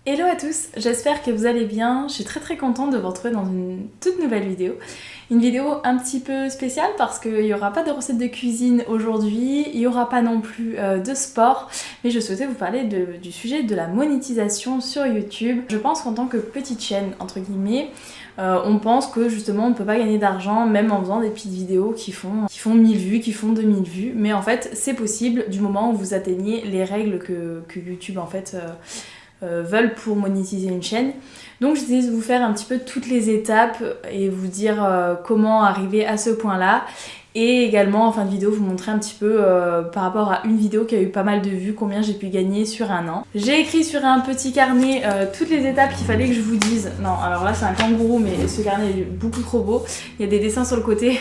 Hello à tous, j'espère que vous allez bien. Je suis très contente de vous retrouver dans une toute nouvelle vidéo. Une vidéo un petit peu spéciale parce qu'il n'y aura pas de recette de cuisine aujourd'hui, il n'y aura pas non plus de sport, mais je souhaitais vous parler du sujet de la monétisation sur YouTube. Je pense qu'en tant que petite chaîne, entre guillemets, on pense que justement on ne peut pas gagner d'argent même en faisant des petites vidéos qui font 1000 vues, qui font 2000 vues, mais en fait c'est possible du moment où vous atteignez les règles que YouTube en fait veulent pour monétiser une chaîne. Donc j'essaie de vous faire un petit peu toutes les étapes et vous dire comment arriver à ce point là, et également en fin de vidéo vous montrer un petit peu par rapport à une vidéo qui a eu pas mal de vues, combien j'ai pu gagner sur un an. J'ai écrit sur un petit carnet toutes les étapes qu'il fallait que je vous dise. Non, alors là c'est un kangourou, mais ce carnet est beaucoup trop beau, il y a des dessins sur le côté.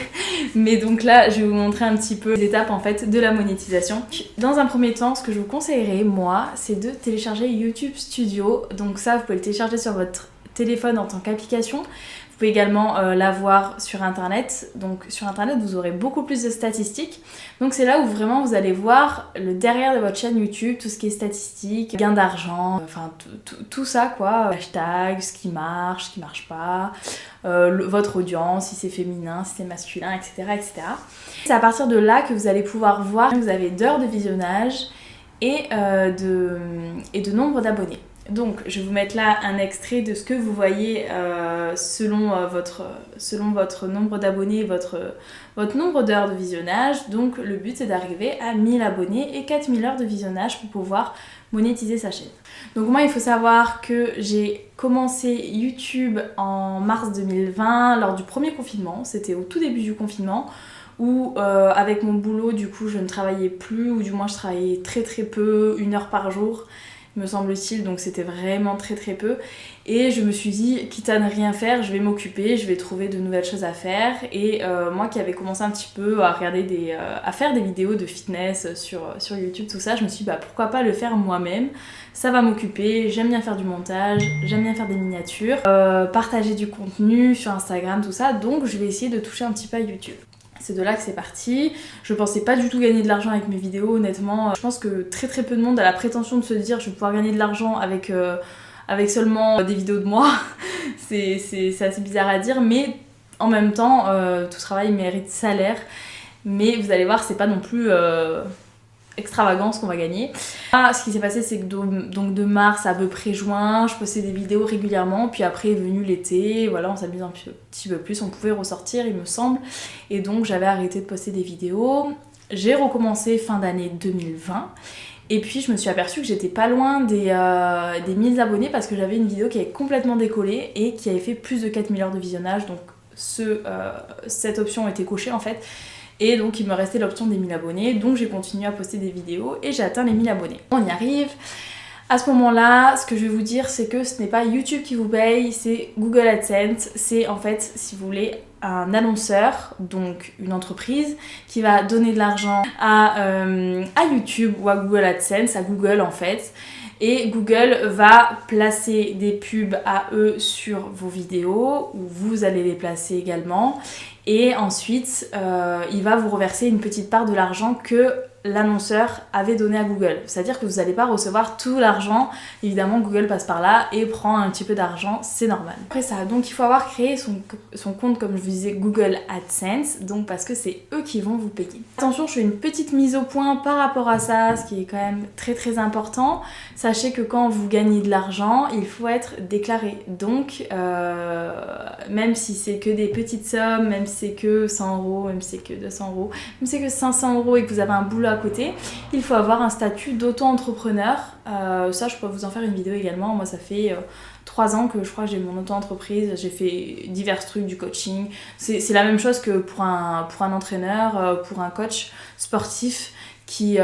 Mais donc là je vais vous montrer un petit peu les étapes en fait de la monétisation. Dans un premier temps, ce que je vous conseillerais moi, c'est de télécharger YouTube Studio. Donc ça vous pouvez le télécharger sur votre téléphone en tant qu'application. Vous pouvez également l'avoir sur internet. Donc sur internet vous aurez beaucoup plus de statistiques. Donc c'est là où vraiment vous allez voir le derrière de votre chaîne YouTube, tout ce qui est statistiques, gain d'argent, enfin tout ça quoi, hashtag, ce qui marche pas, votre audience, si c'est féminin, si c'est masculin, etc. C'est à partir de là que vous allez pouvoir voir vous avez d'heures de visionnage et de nombre d'abonnés. Donc je vais vous mettre là un extrait de ce que vous voyez selon votre nombre d'abonnés, votre nombre d'heures de visionnage. Donc le but c'est d'arriver à 1000 abonnés et 4000 heures de visionnage pour pouvoir monétiser sa chaîne. Donc moi il faut savoir que j'ai commencé YouTube en mars 2020 lors du premier confinement, c'était au tout début du confinement, où avec mon boulot du coup je ne travaillais plus, ou du moins je travaillais très peu, 1 heure par jour me semble-t-il, donc c'était vraiment très peu, et je me suis dit quitte à ne rien faire, je vais m'occuper, je vais trouver de nouvelles choses à faire. Et moi qui avais commencé un petit peu à regarder à faire des vidéos de fitness sur YouTube, tout ça, je me suis dit bah pourquoi pas le faire moi-même, ça va m'occuper, j'aime bien faire du montage, j'aime bien faire des miniatures, partager du contenu sur Instagram, tout ça, donc je vais essayer de toucher un petit peu à YouTube. C'est de là que c'est parti. Je pensais pas du tout gagner de l'argent avec mes vidéos, honnêtement. Je pense que très peu de monde a la prétention de se dire je vais pouvoir gagner de l'argent avec seulement des vidéos de moi. c'est assez bizarre à dire, mais en même temps, tout travail mérite salaire. Mais vous allez voir, c'est pas non plus extravagant ce qu'on va gagner. Ah, ce qui s'est passé, c'est que donc de mars à peu près juin, je postais des vidéos régulièrement, puis après est venu l'été, voilà, on s'amuse un petit peu plus, on pouvait ressortir il me semble, et donc j'avais arrêté de poster des vidéos. J'ai recommencé fin d'année 2020, et puis je me suis aperçue que j'étais pas loin des 1000 abonnés parce que j'avais une vidéo qui avait complètement décollé et qui avait fait plus de 4000 heures de visionnage, donc cette option était cochée en fait. Et donc il me restait l'option des 1000 abonnés, donc j'ai continué à poster des vidéos et j'ai atteint les 1000 abonnés. On y arrive. À ce moment-là, ce que je vais vous dire, c'est que ce n'est pas YouTube qui vous paye, c'est Google AdSense. C'est en fait, si vous voulez, un annonceur, donc une entreprise, qui va donner de l'argent à YouTube ou à Google AdSense, à Google en fait. Et Google va placer des pubs à eux sur vos vidéos, ou vous allez les placer également. Et ensuite, il va vous reverser une petite part de l'argent que l'annonceur avait donné à Google. C'est-à-dire que vous n'allez pas recevoir tout l'argent. Évidemment, Google passe par là et prend un petit peu d'argent, c'est normal. Après ça, donc il faut avoir créé son compte, comme je vous disais, Google AdSense, donc parce que c'est eux qui vont vous payer. Attention, je fais une petite mise au point par rapport à ça, ce qui est quand même très important. Sachez que quand vous gagnez de l'argent, il faut être déclaré. Donc, même si c'est que des petites sommes, même si c'est que 100 €, même si c'est que 200 €, même si c'est que 500 € et que vous avez un boulot à côté, il faut avoir un statut d'auto-entrepreneur. Ça, je pourrais vous en faire une vidéo également. Moi, ça fait 3 ans que je crois que j'ai mon auto-entreprise. J'ai fait divers trucs, du coaching. C'est la même chose que pour un entraîneur, pour un coach sportif qui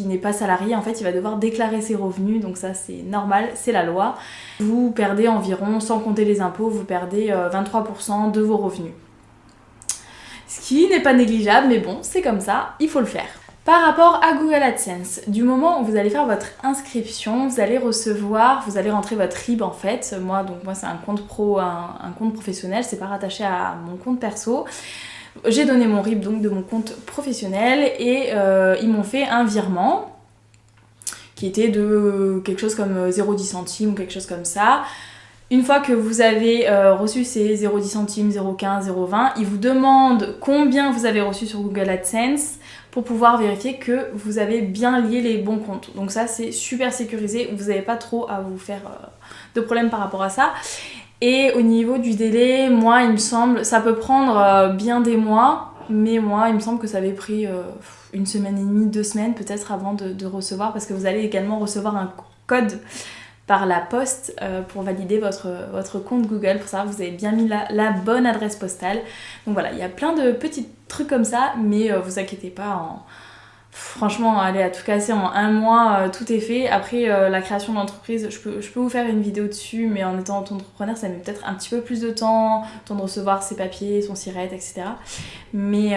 n'est pas salarié. En fait, il va devoir déclarer ses revenus. Donc ça, c'est normal, c'est la loi. Vous perdez environ, sans compter les impôts, vous perdez 23% de vos revenus. Ce qui n'est pas négligeable, mais bon, c'est comme ça, il faut le faire. Par rapport à Google AdSense, du moment où vous allez faire votre inscription, vous allez rentrer votre RIB en fait. Moi c'est un compte pro, un compte professionnel, c'est pas rattaché à mon compte perso. J'ai donné mon RIB donc de mon compte professionnel et ils m'ont fait un virement qui était de quelque chose comme 0,10 centimes ou quelque chose comme ça. Une fois que vous avez reçu ces 0,10 centimes, 0,15, 0,20, il vous demande combien vous avez reçu sur Google AdSense pour pouvoir vérifier que vous avez bien lié les bons comptes. Donc ça, c'est super sécurisé, vous n'avez pas trop à vous faire de problème par rapport à ça. Et au niveau du délai, moi, il me semble, ça peut prendre bien des mois, mais moi, il me semble que ça avait pris une semaine et demie, 2 semaines peut-être avant de recevoir, parce que vous allez également recevoir un code par la poste pour valider votre compte Google, pour savoir que vous avez bien mis la bonne adresse postale. Donc voilà, il y a plein de petits trucs comme ça, mais vous inquiétez pas, franchement, allez, à tout casser en 1 mois, tout est fait. Après, la création d'entreprise, je peux vous faire une vidéo dessus, mais en étant auto-entrepreneur, ça met peut-être un petit peu plus de temps de recevoir ses papiers, son SIRET, etc. Mais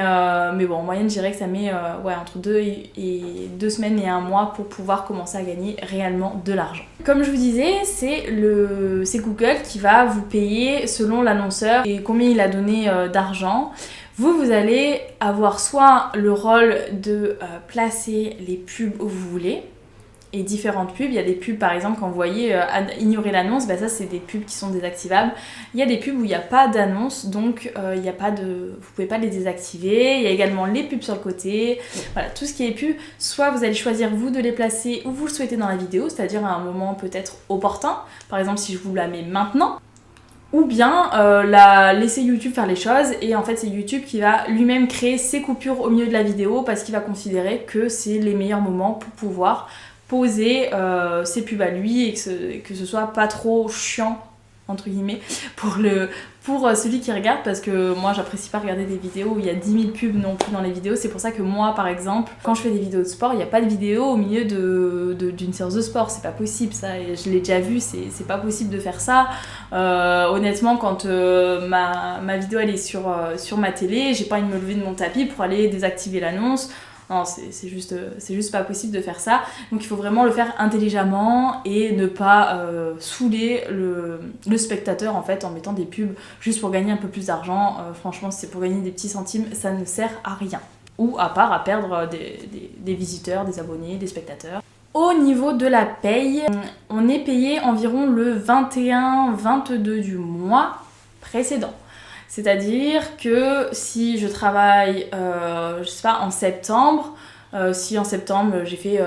bon, en moyenne, je dirais que ça met entre 2 semaines et 1 mois pour pouvoir commencer à gagner réellement de l'argent. Comme je vous disais, c'est Google qui va vous payer selon l'annonceur et combien il a donné d'argent. Vous allez avoir soit le rôle de placer les pubs où vous voulez, et différentes pubs. Il y a des pubs, par exemple, quand vous voyez ignorer l'annonce, ça c'est des pubs qui sont désactivables. Il y a des pubs où il n'y a pas d'annonce, donc vous ne pouvez pas les désactiver. Il y a également les pubs sur le côté. Voilà, tout ce qui est pub, soit vous allez choisir vous de les placer où vous le souhaitez dans la vidéo, c'est-à-dire à un moment peut-être opportun. Par exemple, si je vous la mets maintenant. Ou bien laisser YouTube faire les choses, et en fait c'est YouTube qui va lui-même créer ses coupures au milieu de la vidéo parce qu'il va considérer que c'est les meilleurs moments pour pouvoir poser ses pubs à lui et que ce soit pas trop chiant entre guillemets pour celui qui regarde, parce que moi j'apprécie pas regarder des vidéos où il y a 10 000 pubs non plus dans les vidéos. C'est pour ça que moi par exemple quand je fais des vidéos de sport, il n'y a pas de vidéo au milieu d'une séance de sport, c'est pas possible ça, et je l'ai déjà vu, c'est pas possible de faire ça. Honnêtement, quand ma vidéo elle est sur ma télé, j'ai pas envie de me lever de mon tapis pour aller désactiver l'annonce. Non, c'est juste pas possible de faire ça. Donc il faut vraiment le faire intelligemment et ne pas saouler le spectateur en fait en mettant des pubs juste pour gagner un peu plus d'argent. Franchement, si c'est pour gagner des petits centimes, ça ne sert à rien. Ou à part à perdre des visiteurs, des abonnés, des spectateurs. Au niveau de la paye, on est payé environ le 21-22 du mois précédent. C'est-à-dire que si je travaille, je sais pas, en septembre, si en septembre j'ai fait,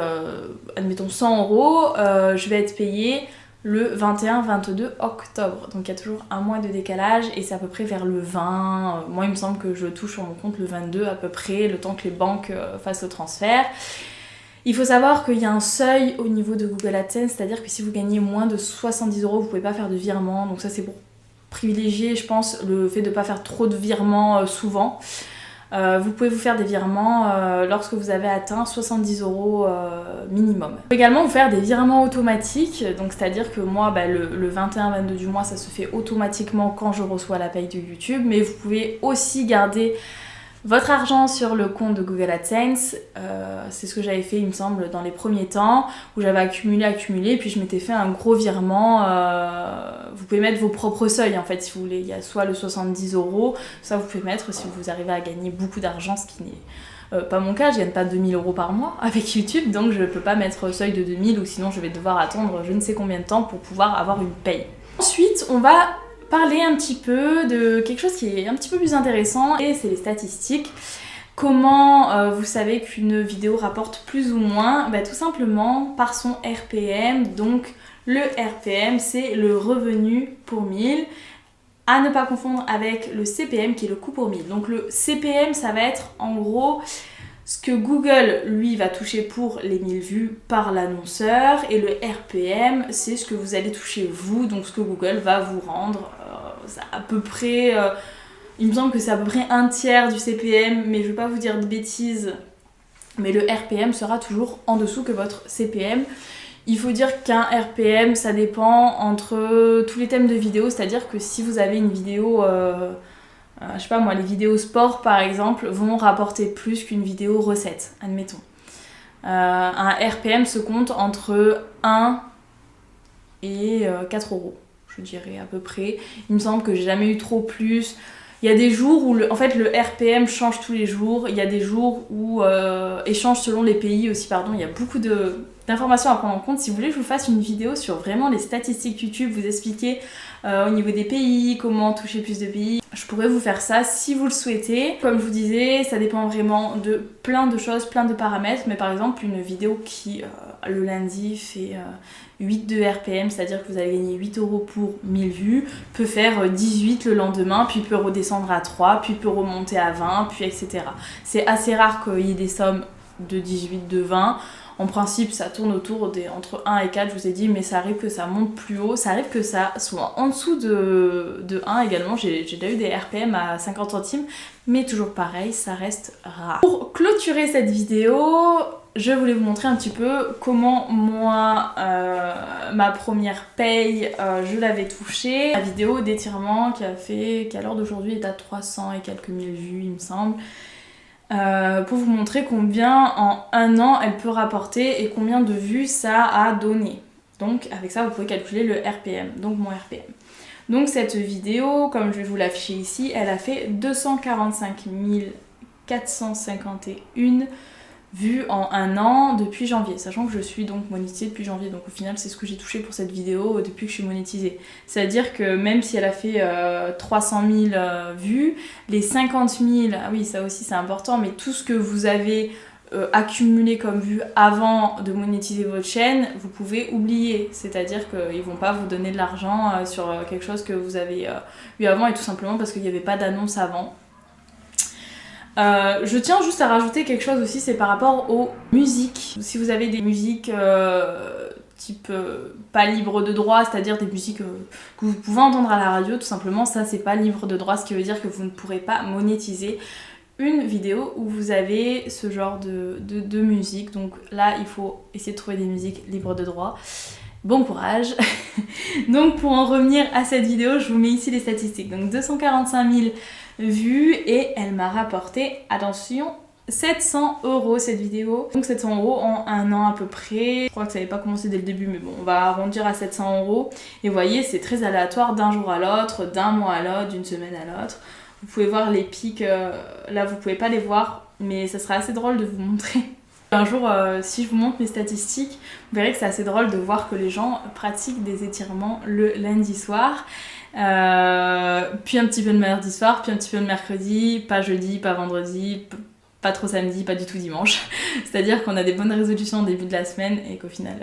admettons 100 €, je vais être payée le 21-22 octobre. Donc il y a toujours un mois de décalage et c'est à peu près vers le 20. Moi il me semble que je touche sur mon compte le 22 à peu près, le temps que les banques fassent le transfert. Il faut savoir qu'il y a un seuil au niveau de Google AdSense, c'est-à-dire que si vous gagnez moins de 70 €, vous pouvez pas faire de virement. Donc ça c'est pour privilégier, je pense, le fait de ne pas faire trop de virements souvent. Vous pouvez vous faire des virements lorsque vous avez atteint 70 € minimum. Vous pouvez également vous faire des virements automatiques, donc c'est-à-dire que moi, le 21-22 du mois, ça se fait automatiquement quand je reçois la paye de YouTube, mais vous pouvez aussi garder votre argent sur le compte de Google AdSense. C'est ce que j'avais fait, il me semble, dans les premiers temps, où j'avais accumulé, puis je m'étais fait un gros virement. Vous pouvez mettre vos propres seuils, en fait, si vous voulez. Il y a soit le 70 €, ça vous pouvez mettre si vous arrivez à gagner beaucoup d'argent, ce qui n'est pas mon cas. Je gagne pas 2000 € par mois avec YouTube, donc je peux pas mettre seuil de 2000, ou sinon je vais devoir attendre je ne sais combien de temps pour pouvoir avoir une paye. Ensuite, on va parler un petit peu de quelque chose qui est un petit peu plus intéressant, et c'est les statistiques. Comment vous savez qu'une vidéo rapporte plus ou moins? Tout simplement par son RPM. Donc le RPM, c'est le revenu pour 1000, à ne pas confondre avec le CPM qui est le coût pour 1000. Donc le CPM, ça va être en gros ce que Google, lui, va toucher pour les 1000 vues par l'annonceur, et le RPM, c'est ce que vous allez toucher vous, donc ce que Google va vous rendre. À peu près, il me semble que c'est à peu près un tiers du CPM, mais je ne vais pas vous dire de bêtises, mais le RPM sera toujours en dessous que votre CPM. Il faut dire qu'un RPM, ça dépend entre tous les thèmes de vidéo, c'est-à-dire que si vous avez une vidéo... je sais pas moi, les vidéos sport par exemple vont rapporter plus qu'une vidéo recette, admettons. Un RPM se compte entre 1 et 4 €, je dirais à peu près. Il me semble que j'ai jamais eu trop plus. Il y a des jours où le RPM change tous les jours. Il y a des jours où, et change selon les pays aussi, pardon. Il y a beaucoup de d'informations à prendre en compte. Si vous voulez que je vous fasse une vidéo sur vraiment les statistiques YouTube, vous expliquer au niveau des pays, comment toucher plus de pays, je pourrais vous faire ça si vous le souhaitez. Comme je vous disais, ça dépend vraiment de plein de choses, plein de paramètres, mais par exemple une vidéo qui le lundi fait 8 de RPM, c'est-à-dire que vous allez gagner 8 € pour 1000 vues, peut faire 18 le lendemain, puis peut redescendre à 3, puis peut remonter à 20, puis etc. C'est assez rare qu'il y ait des sommes de 18, de 20. En principe, ça tourne autour des entre 1 et 4, je vous ai dit, mais ça arrive que ça monte plus haut, ça arrive que ça soit en dessous de 1 également. J'ai déjà eu des RPM à 50 centimes, mais toujours pareil, ça reste rare. Pour clôturer cette vidéo, je voulais vous montrer un petit peu comment moi, ma première paye, je l'avais touchée. La vidéo d'étirement qui à l'heure d'aujourd'hui est à 300 et quelques mille vues, il me semble. Pour vous montrer combien en un an elle peut rapporter et combien de vues ça a donné. Donc avec ça vous pouvez calculer le RPM, donc mon RPM. Donc cette vidéo, comme je vais vous l'afficher ici, elle a fait 245 451 vues en un an depuis janvier, sachant que je suis donc monétisée depuis janvier, donc au final c'est ce que j'ai touché pour cette vidéo depuis que je suis monétisée. C'est-à-dire que même si elle a fait 300 000 vues, les 50 000, ah oui ça aussi c'est important, mais tout ce que vous avez accumulé comme vues avant de monétiser votre chaîne, vous pouvez oublier, c'est-à-dire qu'ils vont pas vous donner de l'argent sur quelque chose que vous avez eu avant, et tout simplement parce qu'il n'y avait pas d'annonce avant. Je tiens juste à rajouter quelque chose aussi, c'est par rapport aux musiques. Si vous avez des musiques type pas libre de droit, c'est-à-dire des musiques que vous pouvez entendre à la radio, tout simplement, ça c'est pas libre de droit, ce qui veut dire que vous ne pourrez pas monétiser une vidéo où vous avez ce genre de musique. Donc là, il faut essayer de trouver des musiques libres de droit. Bon courage. Donc pour en revenir à cette vidéo, je vous mets ici les statistiques. Donc 245 000 vues et elle m'a rapporté, attention, 700 € cette vidéo. Donc 700 € en un an à peu près. Je crois que ça n'avait pas commencé dès le début, mais bon, on va arrondir à 700 €. Et vous voyez, c'est très aléatoire d'un jour à l'autre, d'un mois à l'autre, d'une semaine à l'autre. Vous pouvez voir les pics, là vous pouvez pas les voir, mais ça sera assez drôle de vous montrer. Un jour, si je vous montre mes statistiques, vous verrez que c'est assez drôle de voir que les gens pratiquent des étirements le lundi soir, puis un petit peu le mardi soir, puis un petit peu le mercredi, pas jeudi, pas vendredi, pas trop samedi, pas du tout dimanche. C'est-à-dire qu'on a des bonnes résolutions au début de la semaine et qu'au final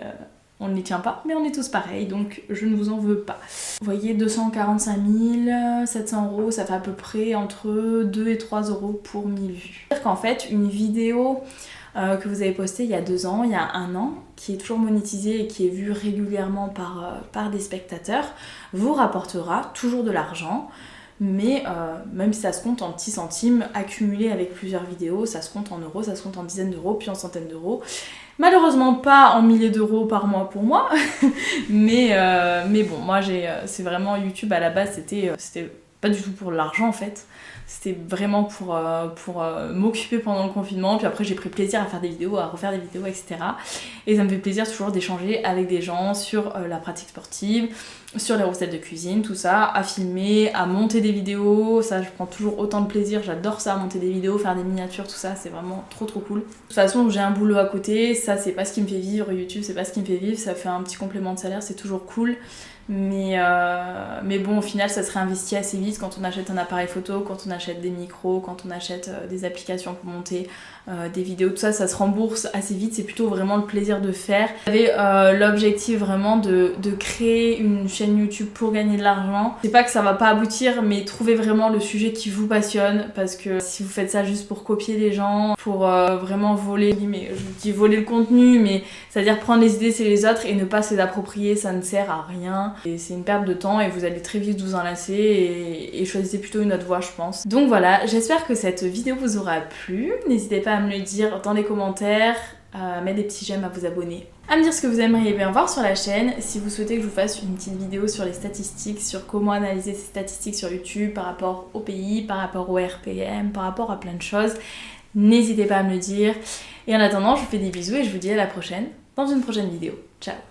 on ne les tient pas, mais on est tous pareils, donc je ne vous en veux pas. Vous voyez, 245 700 €, ça fait à peu près entre 2 et 3 € pour 1000 vues. C'est-à-dire qu'en fait, une vidéo que vous avez postée il y a 2 ans, il y a 1 an, qui est toujours monétisée et qui est vue régulièrement par des spectateurs, vous rapportera toujours de l'argent. Mais même si ça se compte en petits centimes, accumulé avec plusieurs vidéos, ça se compte en euros, ça se compte en dizaines d'euros, puis en centaines d'euros. Malheureusement pas en milliers d'euros par mois pour moi, mais bon, moi c'est vraiment YouTube à la base, c'était pas du tout pour l'argent en fait. C'était vraiment pour m'occuper pendant le confinement, puis après j'ai pris plaisir à faire des vidéos, à refaire des vidéos, etc. Et ça me fait plaisir toujours d'échanger avec des gens sur la pratique sportive, sur les recettes de cuisine, tout ça, à filmer, à monter des vidéos, ça je prends toujours autant de plaisir, j'adore ça, monter des vidéos, faire des miniatures, tout ça, c'est vraiment trop cool. De toute façon j'ai un boulot à côté, ça c'est pas ce qui me fait vivre, YouTube c'est pas ce qui me fait vivre, ça fait un petit complément de salaire, c'est toujours cool. Mais bon, au final, ça se réinvestit assez vite quand on achète un appareil photo, quand on achète des micros, quand on achète des applications pour monter des vidéos, tout ça, ça se rembourse assez vite. C'est plutôt vraiment le plaisir de faire. J'avais l'objectif vraiment de créer une chaîne YouTube pour gagner de l'argent. C'est pas que ça va pas aboutir, mais trouvez vraiment le sujet qui vous passionne, parce que si vous faites ça juste pour copier les gens, pour vraiment voler, mais je dis voler le contenu, mais c'est-à-dire prendre les idées chez les autres et ne pas se les approprier, ça ne sert à rien. Et c'est une perte de temps et vous allez très vite vous en lasser et choisissez plutôt une autre voie, je pense. Donc voilà, j'espère que cette vidéo vous aura plu. N'hésitez pas à me le dire dans les commentaires, à mettre des petits j'aime, à vous abonner, à me dire ce que vous aimeriez bien voir sur la chaîne. Si vous souhaitez que je vous fasse une petite vidéo sur les statistiques, sur comment analyser ces statistiques sur YouTube par rapport au pays, par rapport au RPM, par rapport à plein de choses, n'hésitez pas à me le dire. Et en attendant, je vous fais des bisous et je vous dis à la prochaine dans une prochaine vidéo. Ciao!